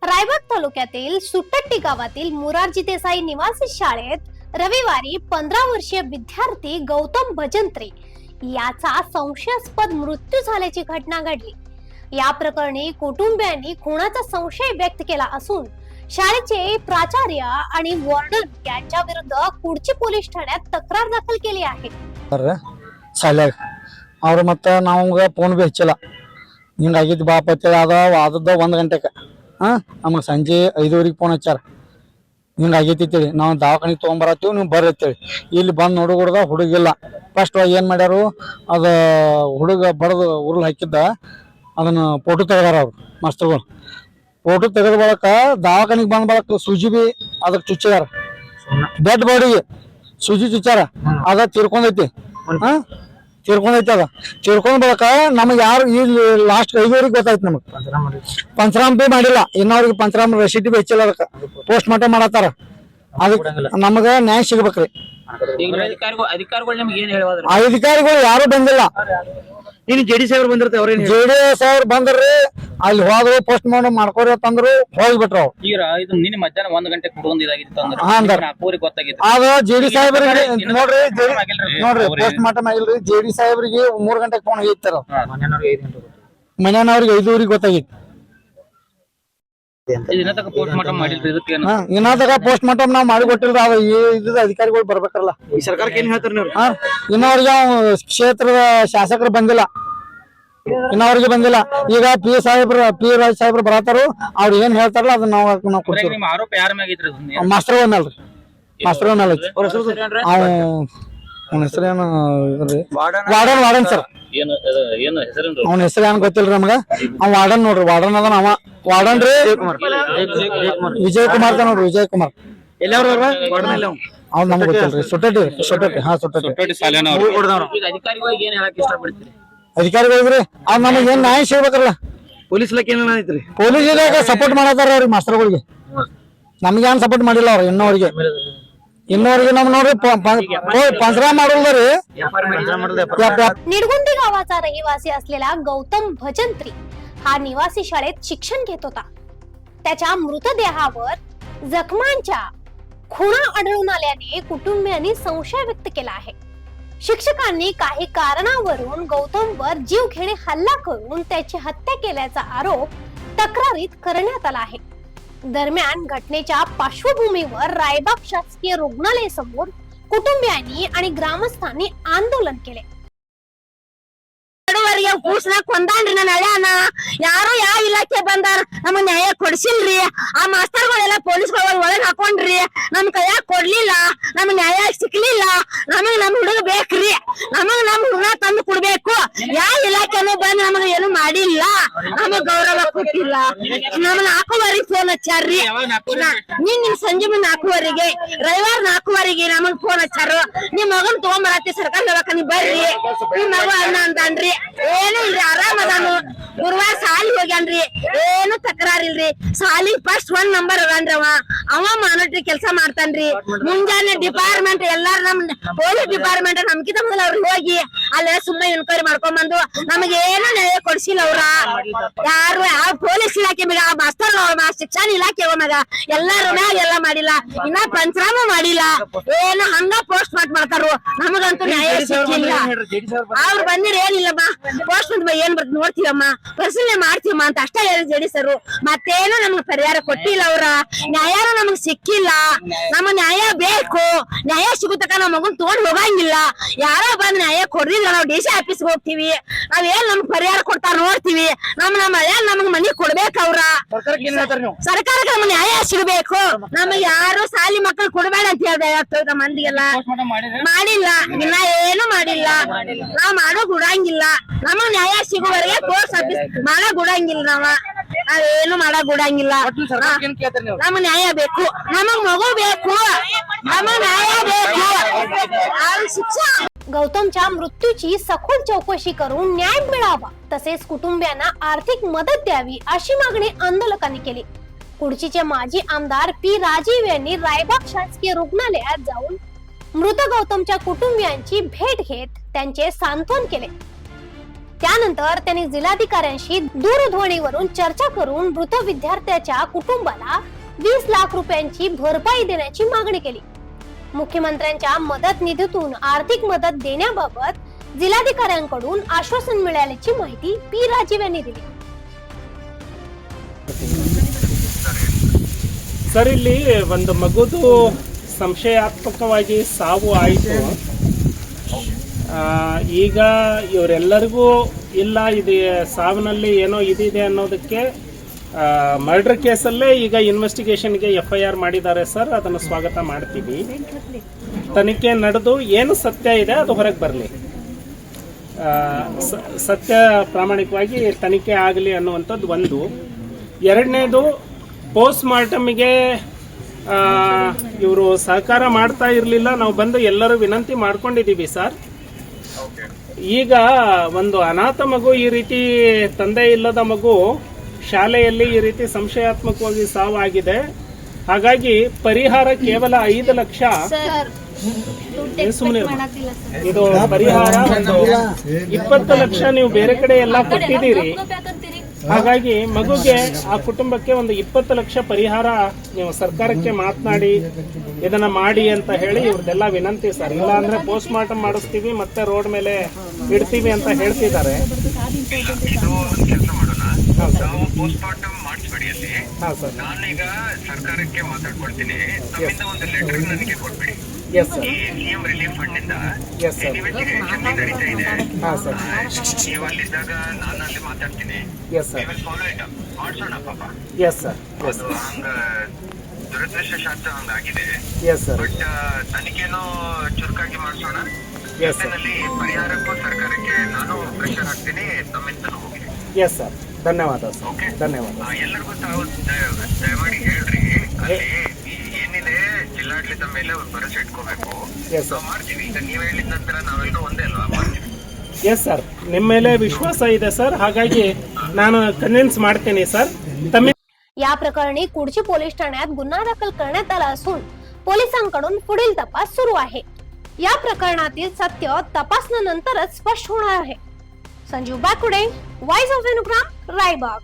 रायबाग तालुक्यातील सुट्टट्टी गावातील मोरारजी देसाई निवासी शाळेत रविवारी 15 वर्षीय विद्यार्थी गौतम भजंत्री याचा संशयास्पद मृत्यू झाल्याची घटना घडली। या प्रकरणी कुटुंबियांनी खुनाचा संशय व्यक्त केला असून शाळेचे प्राचार्य आणि वॉर्डन यांच्या विरुद्ध कुडची पोलीस ठाण्यात तक्रार दाखल केली आहे। ಶಾಲ್ಯಾಗ ಅವ್ರು ಮತ್ತೆ ನಮ್ಗೆ ಫೋನ್ ಭೀ ಹಚ್ಚಿಲ್ಲ, ಹಿಂಗಾಗಿದ್ದು ಬಾಪ ಅಂತೇಳಿ ಆದದ್ದು 1 ಗಂಟೆಗೆ ನಮಗೆ ಸಂಜೆ 5:30 ಫೋನ್ ಹಚ್ಚಾರ, ಹಿಂಗಾಗೈತಿ ಅಂತೇಳಿ ನಾವು ದವಾಖಾನಿಗೆ ತೊಗೊಂಬರತ್ತೀವಿ, ನೀವು ಬರ್ರಿ ಅಂತೇಳಿ ಇಲ್ಲಿ ಬಂದು ನೋಡುಗುಡ್ದ ಹುಡುಗಿಲ್ಲ। ಫಸ್ಟ್ ಏನು ಮಾಡ್ಯಾರು, ಅದು ಹುಡುಗ ಬಡ್ದು ಉರುಳು ಹಾಕಿದ್ದ ಅದನ್ನು ಫೋಟೋ ತೆಗೆದಾರ ಅವ್ರು ಮಾಸ್ತರ್ಗಳು। ಫೋಟೋ ತೆಗೆದ ಬಳಕ ದವಾಖಾನಿಗೆ ಬಂದ ಬಳಕ ಸೂಜಿ ಬಿ ಅದಕ್ಕೆ ಚುಚ್ಚಾರ, ಡೆಡ್ ಬಾಡಿಗೆ ಸೂಜಿ ಚುಚ್ಚಾರ, ಅದ ತೀರ್ಕೊಂಡೈತಿ ತೀರ್ಕೊಂಡೈತಿ ಅದ ತೀರ್ಕೊಂಡ್ ಬಳಕ ನಮಗೆ ಯಾರು ಇಲ್ಲಿ ಲಾಸ್ಟ್ 5:30 ಗೊತ್ತಾಯ್ತು ನಮಗ್ ಪಂಚರಾಮ್ ಬಿ ಮಾಡಿಲ್ಲ, ಇನ್ನವ್ರಿಗೆ ಪಂಚರಾಮ್ ರಸೀದಿ ಬಿ ಹೆಚ್ಚಿಲ್ಲ, ಅದಕ್ಕೆ ಪೋಸ್ಟ್ ಮಾರ್ಟಮ್ ಮಾಡತ್ತಾರ, ಅದಕ್ಕೆ ನಮಗ ನ್ಯಾಯ ಸಿಗ್ಬೇಕ್ರಿ। ಅಧಿಕಾರಿಗಳು ಯಾರು ಬಂದಿಲ್ಲ, ಇನ್ನು ಜೆಡಿ ಸಾಹೇಬ್ರು ಬಂದಿರ್ತಾರೆ, ಅವ್ರೇನು JDS ಅವ್ರು ಬಂದ್ರಿ, ಅಲ್ಲಿ ಹೋದ್ರು ಪೋಸ್ಟ್ ಮಾರ್ಟಮ್ ಮಾಡ್ಕೋರಿ ಅಂತಂದ್ರು, ಹೋಗ್ಬಿಟ್ರು ಅವ್ರು। ಈಗ ಇದು ನಿನ್ನೆ ಮಧ್ಯಾಹ್ನ 1 ಗಂಟೆ ಕುಡ್ಕೊಂಡ್ ಇದಾಗಿತ್ತು ಅಂದ್ರೆ ಗೊತ್ತಾಗಿತ್ತು ಅದ JD ಸಾಹೇಬ್ರಿಗೆ ನೋಡ್ರಿ ಪೋಸ್ಟ್ ಮಾರ್ಟಮ್ ಆಗಿಲ್ರಿ, JD ಸಾಹೇಬ್ರಿಗೆ 3 ಗಂಟೆಗೆ ಫೋನ್ ಆಗಿತ್ತಾರ, ಮನೆಯವ್ರಿಗೆ 5:30 ಗೊತ್ತಾಗಿತ್ತು। ಪೋಸ್ಟ್ ಮಾರ್ಟಮ್ ಮಾಡಿಲ್ರಿ, ಇದಕ್ಕೆ ಇನ್ನಾದಾಗ ಪೋಸ್ಟ್ ಮಾರ್ಟಮ್ ನಾವ್ ಮಾಡಿ ಕೊಟ್ಟಿಲ್ರಿ, ಅದು ಇದ್ದ ಅಧಿಕಾರಿಗಳು ಬರ್ಬೇಕಲ್ಲ। ಈ ಸರ್ಕಾರಕ್ಕೆ ಏನ್ ಹೇಳ್ತಾರ ನೀವು? ಇನ್ನವ್ರಿಗೆ ಕ್ಷೇತ್ರದ ಶಾಸಕರು ಬಂದಿಲ್ಲ, ಇನ್ನವ್ರಿಗೆ ಬಂದಿಲ್ಲ। ಈಗ ಪಿ ರಾಜ್ ಸಾಹೇಬ್ರು ಬರತಾರು, ಅವ್ರು ಏನ್ ಹೇಳ್ತಾರಲ್ಲ ಅದನ್ನ ನಾವು ಕೊಡ್ತೀವಿ। ನಿಮ್ಮ ಆರೋಪ ಯಾರ ಮ್ಯಾಗ ಐತ್ರಿ? ಮಾಸ್ತರ್ ಮೇಲ್ರಿ, ಮಾಸ್ತರ್ ಮೇಲೆ ಐತಿ। ಅವನ ಹೆಸರೇನು ವಾರ್ಡನ್ ಸರ್, ಅವನ ಹೆಸರು ಏನ್ ಗೊತ್ತಿಲ್ರಿ ನಮ್ಗ, ಅವ್ ವಾರ್ಡನ್ ನೋಡ್ರಿ, ವಾರ್ಡನ್ ಅದ ಅವ ವಾರ್ಡನ್ ರೀ, ವಿಜಯ್ ಕುಮಾರ್ ನೋಡ್ರಿ, ವಿಜಯ್ ಕುಮಾರ್ ಅವ್ನು ನಮ್ಗೆ ಗೊತ್ತಿಲ್ರಿ। ಸುಟ್ಟಟ್ಟಿ ಸುಟ್ಟಟ್ಟಿ ಅಧಿಕಾರಿಗಳಿಗೆ ಏನ್ ಹೇಳಕ್ ಇಷ್ಟಪಡ್ತೀರಿ? ಅಧಿಕಾರಿಗಳಿಗ್ರಿ ಅವ್ರು ನಮಗ್ ಏನ್ ನ್ಯಾಯ ಸಿಗ್ಬೇಕಲ್ಲ, ಪೊಲೀಸ್ ಇಲಾಖೆ ಏನ್ ಐತ್ರಿ? ಪೊಲೀಸ್ ಇಲಾಖೆ ಸಪೋರ್ಟ್ ಮಾಡತಾರ ಅವ್ರಿಗೆ, ಮಾಸ್ತರ್ಗಳಿಗೆ ನಮ್ಗೆ ಏನ್ ಸಪೋರ್ಟ್ ಮಾಡಿಲ್ಲ ಅವ್ರು ಇನ್ನೋರಿಗೆ ನಮ್ ನೋಡ್ರಿ पंचरा ಮಾಡೋದ್ರಿ। निडगुंदी गावाचा रहिवासी असलेला गौतम भजंत्री हा निवासी शाळेत शिक्षण घेत होता। त्याच्या मृतदेहावर जखमांच्या खुणा आढळून आल्याने कुटुंबियांनी संशय व्यक्त केला आहे। शिक्षकांनी काही कारणावरून गौतमवर जीवघेणे हल्ला करून त्याची हत्या केल्याचा आरोप तक्रारीत करण्यात आला आहे। दरम्यान घटनेच्या पार्श्वभूमीवर रायबाग शासकीय रुग्णालयासमोर कुटुंबियांनी आणि ग्रामस्थांनी आंदोलन केले। ಕೂಸ್ನ ಕೊಂದಾನ್ರಿ ನನ್ನ ಹಳ್ಯಾನ, ಯಾರು ಯಾವ ಇಲಾಖೆ ಬಂದಾರ ನಮಗ್ ನ್ಯಾಯ ಕೊಡ್ಸಿಲ್ರಿ। ಆ ಮಾಸ್ತರ್ಗಳೆಲ್ಲ ಪೊಲೀಸ್ಗಳ ಒಳಗ್ ಹಾಕೊಂಡ್ರಿ, ನಮ್ ಕೈಯಾಗ ಕೊಡ್ಲಿಲ್ಲ, ನಮಗ್ ನ್ಯಾಯ ಸಿಕ್ಲಿಲ್ಲ। ನಮಗ್ ನಮ್ ಹುಡುಗ ಬೇಕ್ರಿ, ನಮಗ್ ನಮ್ ಹುಡುಗ ತಂದು ಕೊಡ್ಬೇಕು। ಯಾವ ಇಲಾಖೆನೂ ಬಂದ್ ನಮಗ್ ಏನು ಮಾಡಿಲ್ಲ, ನಮಗ್ ಗೌರವ ಕೊಟ್ಟಿಲ್ಲ। ನಮ್ 4:00 ಫೋನ್ ಹಚ್ಚಾರ್ರಿ, ನಿಮ್ ಸಂಜೆ 4:00 ರವಿವಾರ 4:00 ನಮಗ್ ಫೋನ್ ಹಚ್ಚಾರು, ನಿಮ್ ಮಗನ್ ತಗೊಂಬರತ್ತಿ ಸರ್ಕಾರ ದವಾಖಾನಿ ಬರ್ರಿ, ನಿಮ್ ಮಗ ಅಣ್ಣ ಅಂತಾನ್ರಿ। ಏನು ಇಲ್ರಿ, ಆರಾಮ್ ಅದಾನು, ಗುರುವಾರ ಸಾಲಿ ಹೋಗ್ಯಾನ್ರಿ, ಏನು ತಕರಾರಿಲ್ರಿ। ಸಾಲಿ ಫಸ್ಟ್ 1 ನಂಬರ್ ಅದಾನ್ರಿ, ಅವ ಮಾನಿಟರಿ ಕೆಲಸ ಮಾಡ್ತಾನ್ರಿ। ಮುಂಜಾನೆ ಡಿಪಾರ್ಟ್ಮೆಂಟ್ ಎಲ್ಲಾರು ನಮ್ ಪೊಲೀಸ್ ಡಿಪಾರ್ಟ್ಮೆಂಟ್ ನಮ್ಕಿಂತ ಮೊದಲ ಅವ್ರು ಹೋಗಿ ಅಲ್ಲೇ ಸುಮ್ಮನೆ ಎನ್ಕ್ವೈರಿ ಮಾಡ್ಕೊಂಡ್ ಬಂದು ನಮಗೆ ಏನು ನ್ಯಾಯ ಕೊಡ್ಸಿಲ್ಲ ಅವ್ರ ಯಾರು। ಯಾವ ಪೊಲೀಸ್ ಇಲಾಖೆ ಮ್ಯಾಗ, ಮಾಸ್ತರ್ ಶಿಕ್ಷಣ ಇಲಾಖೆ ಮ್ಯಾಗ ಎಲ್ಲಾರ ಮ್ಯಾಗ ಎಲ್ಲ ಮಾಡಿಲ್ಲ, ಇನ್ನ ಪಂಚರಾಮ ಮಾಡಿಲ್ಲ, ಏನು ಹಂಗ ಪೋಸ್ಟ್ ಮಾಡ್ತಾರು, ನಮಗಂತೂ ನ್ಯಾಯ ಸಿಕ್ಕಿಲ್ಲ। ಅವ್ರು ಬಂದಿರ ಏನಿಲ್ಲಮ್ಮ, ಪೋಸ್ಟ್ ಏನ್ ಬರ್ತ ನೋಡ್ತೀವಮ್ಮ, ಪರಿಶೀಲನೆ ಮಾಡ್ತೀವಮ್ಮ ಅಂತ ಅಷ್ಟೇ ಹೇಳಿ ಜಡಿಸರು, ಮತ್ತೇನು ನಮ್ಗೆ ಪರಿಹಾರ ಕೊಟ್ಟಿಲ್ಲ ಅವ್ರ। ನ್ಯಾಯನೂ ನಮಗ್ ಸಿಕ್ಕಿಲ್ಲ, ನಮಗ್ ನ್ಯಾಯ ಬೇಕು, ನ್ಯಾಯ ಸಿಗುತ್ತಕ ನಮ್ಮ ಮಗನ್ ತಗೊಂಡ್ ಹೋಗಂಗಿಲ್ಲ। ಯಾರೋ ಬಂದ್ ನ್ಯಾಯ ಕೊಡ್ದಿಲ್ಲ ನಾವು DC ಆಫೀಸ್ಗೆ ಹೋಗ್ತೀವಿ, ನಾವೇನ್ ನಮ್ಗ್ ಪರಿಹಾರ ಕೊಡ್ತಾರ ನೋಡ್ತೀವಿ, ನಮ್ ಹಳ್ಯಾ ನಮಗ್ ಮನಿ ಕೊಡ್ಬೇಕು ಅವ್ರ। ಸರ್ಕಾರಕ್ಕೆ ನಮ್ಗ್ ನ್ಯಾಯ ಸಿಗಬೇಕು, ನಮಗ್ ಯಾರು ಸಾಲಿ ಮಕ್ಕಳು ಕೊಡ್ಬೇಡ ಅಂತ ಹೇಳ್ದ ಮಂದಿಗೆಲ್ಲ ಮಾಡಿಲ್ಲ, ಇನ್ನ ಏನು ಮಾಡಿಲ್ಲ, ನಾವ್ ಮಾಡೋ ಗುಡಂಗಿಲ್ಲ। ನಮಗ್ ನ್ಯಾಯ ಸಿಗುವವರೆಗೆ ಪೋಸ್ಟ್ ಆಫೀಸ್ ಮಾಡೋ ಗುಡಂಗಿಲ್ಲ, ನಾವೇನು ಮಾಡೋ ಗುಡಂಗಿಲ್ಲ। ನಮಗ್ न्याय ಬೇಕು, ನಮಗ್ ಮಗು ಬೇಕು, ನಮಗ್ न्याय ಬೇಕು, शिक्षा। गौतमच्या मृत्यूची सखोल चौकशी करून न्याय मिळावा, तसेच कुटुंबियांना आर्थिक मदत द्यावी अशी मागणी आंदोलकांनी केली। कुडचीचे माजी आमदार पी राजीव यांनी रायबाग शासकीय रुग्णालयात जाऊन मृत गौतमच्या कुटुंबियांची भेट घेत त्यांचे सांत्वन केले। त्यानंतर त्यांनी जिल्हाधिकाऱ्यांशी दूरध्वनीवरून चर्चा करून मृत विद्यार्थ्याच्या कुटुंबाला 20 लाख रुपयांची भरपाई देण्याची मागणी केली. मुख्यमंत्र्यांच्या मदत निधीतून आर्थिक मदत देण्याबाबत जिल्हाधिकाऱ्यांकडून आश्वासन मिळाल्याची माहिती पी राजीव यांनी दिली. ಸರ್, ಇಲ್ಲಿ ಒಂದು ಮಗುದು ಸಂಶಯಾತ್ಮಕವಾಗಿ ಸಾವು ಆಯಿತು. ಈಗ ಇವರೆಲ್ಲರಿಗೂ ಇಲ್ಲ ಇದು ಸಾವಿನಲ್ಲಿ ಏನೋ ಇದಿದೆ ಅನ್ನೋದಕ್ಕೆ ಮರ್ಡರ್ ಕೇಸಲ್ಲೇ ಈಗ ಇನ್ವೆಸ್ಟಿಗೇಷನ್ಗೆ FIR ಮಾಡಿದ್ದಾರೆ ಸರ್. ಅದನ್ನು ಸ್ವಾಗತ ಮಾಡ್ತೀವಿ. ತನಿಖೆ ನಡೆದು ಏನು ಸತ್ಯ ಇದೆ ಅದು ಹೊರಗೆ ಬರಲಿ, ಸತ್ಯ ಪ್ರಾಮಾಣಿಕವಾಗಿ ತನಿಖೆ ಆಗಲಿ ಅನ್ನುವಂಥದ್ದು ಒಂದು. ಎರಡನೇದು, ಪೋಸ್ಟ್ ಮಾರ್ಟಮ್ಗೆ ಇವರು ಸಹಕಾರ ಮಾಡ್ತಾ ಇರಲಿಲ್ಲ. ನಾವು ಬಂದು ಎಲ್ಲರೂ ವಿನಂತಿ ಮಾಡ್ಕೊಂಡಿದ್ದೀವಿ ಸರ್. ಈಗ ಒಂದು ಅನಾಥ ಮಗು, ಈ ರೀತಿ ತಂದೆ ಇಲ್ಲದ ಮಗು ಶಾಲೆಯಲ್ಲಿ ಈ ರೀತಿ ಸಂಶಯಾತ್ಮಕವಾಗಿ ಸಾವಾಗಿದೆ. ಹಾಗಾಗಿ ಪರಿಹಾರ ಕೇವಲ 5 ಲಕ್ಷ. ಸುಮ್ಮನೆ ಇದು ಪರಿಹಾರ ಒಂದು 20 ಲಕ್ಷ ನೀವು ಬೇರೆ ಕಡೆ ಎಲ್ಲ ಕೊಟ್ಟಿದ್ದೀರಿ. ಹಾಗಾಗಿ ಮಗುಗೆ, ಆ ಕುಟುಂಬಕ್ಕೆ ಒಂದು 20 ಲಕ್ಷ ಪರಿಹಾರ ನೀವು ಸರ್ಕಾರಕ್ಕೆ ಮಾತನಾಡಿ ಇದನ್ನ ಮಾಡಿ ಅಂತ ಹೇಳಿ ಇವ್ರದೆಲ್ಲ ವಿನಂತಿ ಸರ್. ಇಲ್ಲ ಅಂದ್ರೆ ಪೋಸ್ಟ್ ಮಾರ್ಟಮ್ ಮಾಡಿಸ್ತೀವಿ ಮತ್ತೆ ರೋಡ್ ಮೇಲೆ ಇಡ್ತೀವಿ ಅಂತ ಹೇಳ್ತಿದ್ದಾರೆ. ನಾವು ಪೋಸ್ಟ್ ಮಾರ್ಟಮ್ ಮಾಡಿಸ್ಬೇಡಿ ಅಲ್ಲಿ. ನಾನೀಗ ಸರ್ಕಾರಕ್ಕೆ ಮಾತಾಡ್ಕೊಳ್ತೀನಿ. ನಮ್ಮಿಂದ ಒಂದು ಲೆಟರ್ ನನಗೆ ಕೊಟ್ಬಿಡಿ. ಸಿಎಂ ರಿಲೀಫ್ ಫಂಡ್ ಇಂದ ಇನ್ವೆಸ್ಟಿಗೇಷನ್ ನಡೀತಾ ಇದೆ. ನೀವು ಅಲ್ಲಿದ್ದಾಗ ನಾನು ಅಲ್ಲಿ ಮಾತಾಡ್ತೀನಿ. ಫಾಲೋ ಇಟ್ ಅಪ್ ಮಾಡ್ಸೋಣ ಪಾಪ. ಅದು ಹಂಗ ದುರದೃಷ್ಟಶಾಸ್ತ್ರ ಹಂಗಾಗಿದೆ. ಬಟ್ ತನಿಖೆನೂ ಚುರುಕಾಗಿ ಮಾಡಿಸೋಣ. ಜೊತೆನಲ್ಲಿ ಪರಿಹಾರಕ್ಕೂ ಸರ್ಕಾರಕ್ಕೆ ನಾನು ಪ್ರೆಷರ್ ಹಾಕ್ತೀನಿ. ತಮ್ಮಿಂದಲೂ ಹೋಗಿದೆ. ಎಸ್ ಸರ್, ಧನ್ಯವಾದ ಸರ್. ಧನ್ಯವಾದ. ಎಲ್ಲರಿಗೂ ತಾವು ದಯಮಾಡಿ ಹೇಳ್ರಿ, ಅಲ್ಲಿ ಏನಿದೆ ಜಿಲ್ಲಾಡಳಿತ ಮೇಲೆ ಒಂದು ಭರವಸೆ ಇಟ್ಕೋಬೇಕು. ನಾವು ಮಾಡ್ತೀವಿ. ಈಗ ನೀವ್ ಹೇಳಿದ ನಂತರ ನಾವೆಲ್ಲರೂ ಒಂದೇ ಅಲ್ವಾ, ಮಾಡ್ತೀವಿ. ಎಸ್ ಸರ್, ನಿಮ್ಮ ಮೇಲೆ ವಿಶ್ವಾಸ ಇದೆ ಸರ್. ಹಾಗಾಗಿ ನಾನು ಕನ್ವಿನ್ಸ್ ಮಾಡ್ತೀನಿ सर. या प्रकरणी कुडची पोलीस ठाण्यात गुन्हा दाखल करण्यात आला असून पोलिसांकडून पुढील तपास सुरू आहे. या प्रकरणातील सत्य तपासण्यानंतरच स्पष्ट होणार आहे. Sanjeev Bakude, voice of Venugram, Raibag.